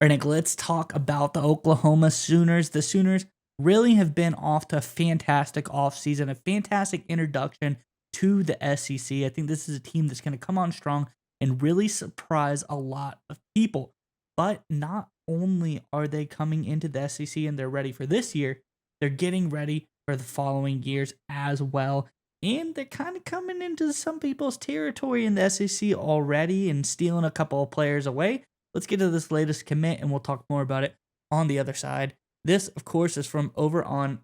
All right, Nick, let's talk about the Oklahoma Sooners. The Sooners really have been off to a fantastic offseason, a fantastic introduction to the SEC. I think this is a team that's going to come on strong and really surprise a lot of people. But not only are they coming into the SEC and they're ready for this year, they're getting ready for the following years as well. And they're kind of coming into some people's territory in the SEC already and stealing a couple of players away. Let's get to this latest commit and we'll talk more about it on the other side. This, of course, is from over on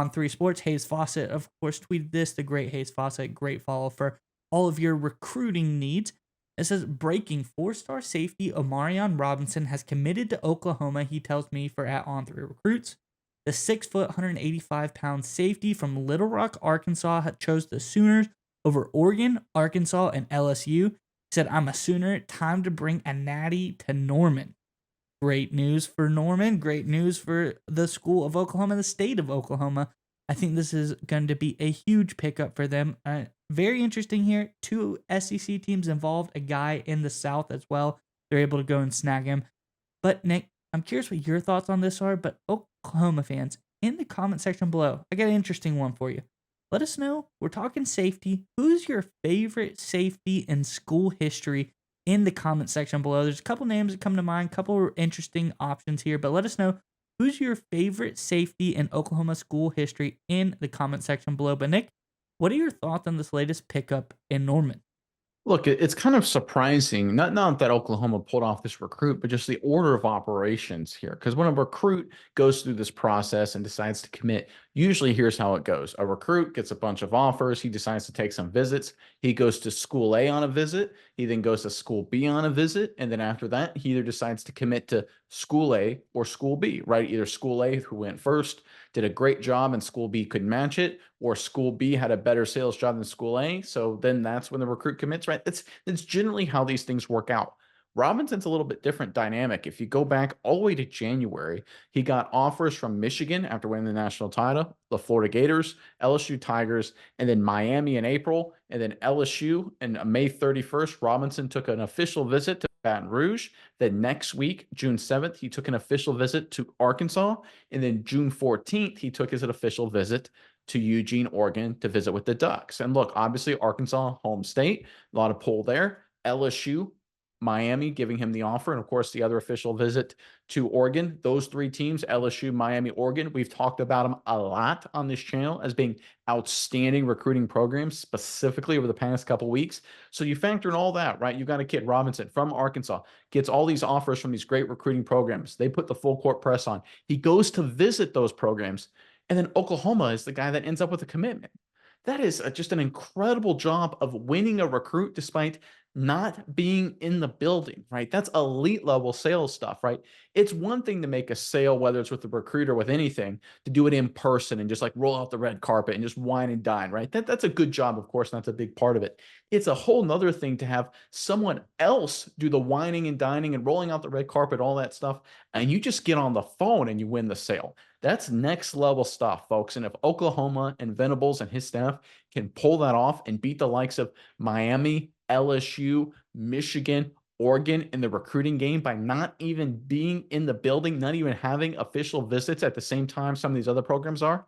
3 Sports. Hayes Fawcett, of course, tweeted this. The great Hayes Fawcett, great follow for all of your recruiting needs. It says, breaking 4-star safety Omarion Robinson has committed to Oklahoma, he tells me, for at On 3 Recruits. The 6-foot, 185-pound safety from Little Rock, Arkansas, chose the Sooners over Oregon, Arkansas, and LSU. He said, I'm a Sooner. Time to bring a natty to Norman. Great news for Norman. Great news for the school of Oklahoma, the state of Oklahoma. I think this is going to be a huge pickup for them. Very interesting here. 2 SEC teams involved, a guy in the South as well. They're able to go and snag him. But Nick, I'm curious what your thoughts on this are, but Oklahoma fans, in the comment section below, I got an interesting one for you. Let us know. We're talking safety. Who's your favorite safety in school history in the comment section below? There's a couple names that come to mind, a couple interesting options here, but let us know who's your favorite safety in Oklahoma school history in the comment section below. But Nick, what are your thoughts on this latest pickup in Norman? Look, it's kind of surprising, not that Oklahoma pulled off this recruit, but just the order of operations here. Because when a recruit goes through this process and decides to commit, usually here's how it goes. A recruit gets a bunch of offers. He decides to take some visits. He goes to school A on a visit. He then goes to school B on a visit. And then after that, he either decides to commit to school A or school B, right? Either school A, who went first, did a great job and school B could match it, or school B had a better sales job than school A. So then that's when the recruit commits, right? That's generally how these things work out. Robinson's a little bit different dynamic. If you go back all the way to January, he got offers from Michigan after winning the national title, the Florida Gators, LSU Tigers, and then Miami in April, and then LSU. And May 31st, Robinson took an official visit to Baton Rouge. Then next week, June 7th, he took an official visit to Arkansas. And then June 14th, he took his official visit to Eugene, Oregon to visit with the Ducks. And look, obviously, Arkansas, home state, a lot of pull there. LSU, Miami giving him the offer, and of course, the other official visit to Oregon. Those 3 teams, LSU, Miami, Oregon, we've talked about them a lot on this channel as being outstanding recruiting programs, specifically over the past couple of weeks. So you factor in all that, right? You've got a kid, Robinson, from Arkansas, gets all these offers from these great recruiting programs. They put the full court press on. He goes to visit those programs, and then Oklahoma is the guy that ends up with a commitment. That is just an incredible job of winning a recruit despite not being in the building, right? That's elite level sales stuff, right? It's one thing to make a sale, whether it's with the recruiter, with anything, to do it in person and just like roll out the red carpet and just wine and dine, right? That's a good job, of course, and that's a big part of it. It's a whole nother thing to have someone else do the wining and dining and rolling out the red carpet, all that stuff, and you just get on the phone and you win the sale. That's next level stuff, folks. And if Oklahoma and Venables and his staff can pull that off and beat the likes of Miami, LSU, Michigan, Oregon in the recruiting game by not even being in the building, not even having official visits at the same time some of these other programs are,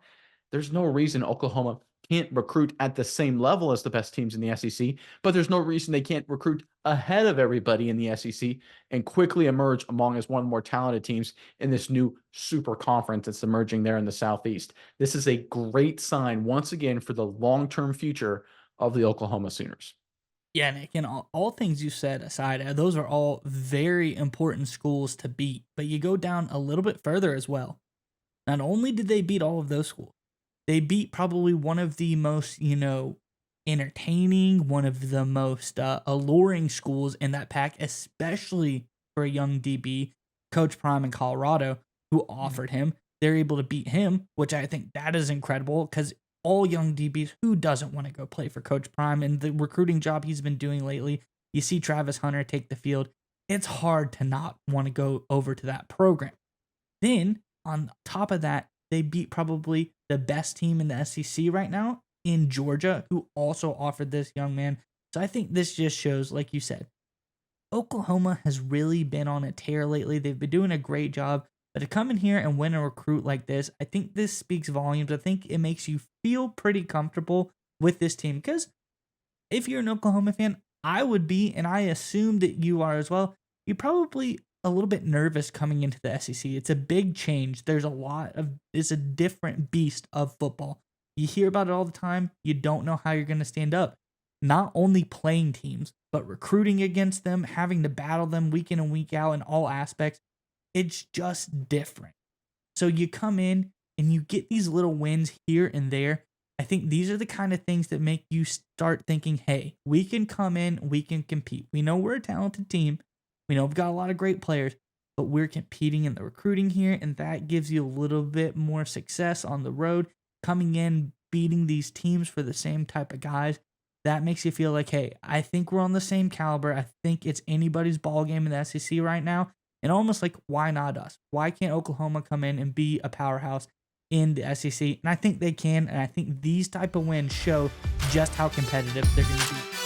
there's no reason Oklahoma can't recruit at the same level as the best teams in the SEC, but there's no reason they can't recruit ahead of everybody in the SEC and quickly emerge among as one of the more talented teams in this new super conference that's emerging there in the Southeast. This is a great sign, once again, for the long-term future of the Oklahoma Sooners. Yeah, Nick, and all things you said aside, those are all very important schools to beat. But you go down a little bit further as well. Not only did they beat all of those schools, they beat probably one of the most, entertaining, one of the most alluring schools in that pack, especially for a young DB, Coach Prime in Colorado, who offered him. They're able to beat him, which I think that is incredible because all young DBs, who doesn't want to go play for Coach Prime and the recruiting job he's been doing lately? You see Travis Hunter take the field. It's hard to not want to go over to that program. Then, on top of that, they beat probably the best team in the SEC right now in Georgia, who also offered this young man. So I think this just shows, like you said, Oklahoma has really been on a tear lately. They've been doing a great job. But to come in here and win a recruit like this, I think this speaks volumes. I think it makes you feel pretty comfortable with this team because if you're an Oklahoma fan, I would be, and I assume that you are as well. You're probably a little bit nervous coming into the SEC. It's a big change. It's a different beast of football. You hear about it all the time. You don't know how you're going to stand up. Not only playing teams, but recruiting against them, having to battle them week in and week out in all aspects. It's just different. So you come in and you get these little wins here and there. I think these are the kind of things that make you start thinking, hey, we can come in, we can compete. We know we're a talented team. We know we've got a lot of great players, but we're competing in the recruiting here, and that gives you a little bit more success on the road. Coming in, beating these teams for the same type of guys, that makes you feel like, hey, I think we're on the same caliber. I think it's anybody's ball game in the SEC right now. And almost like, why not us? Why can't Oklahoma come in and be a powerhouse in the SEC? And I think they can. And I think these type of wins show just how competitive they're going to be.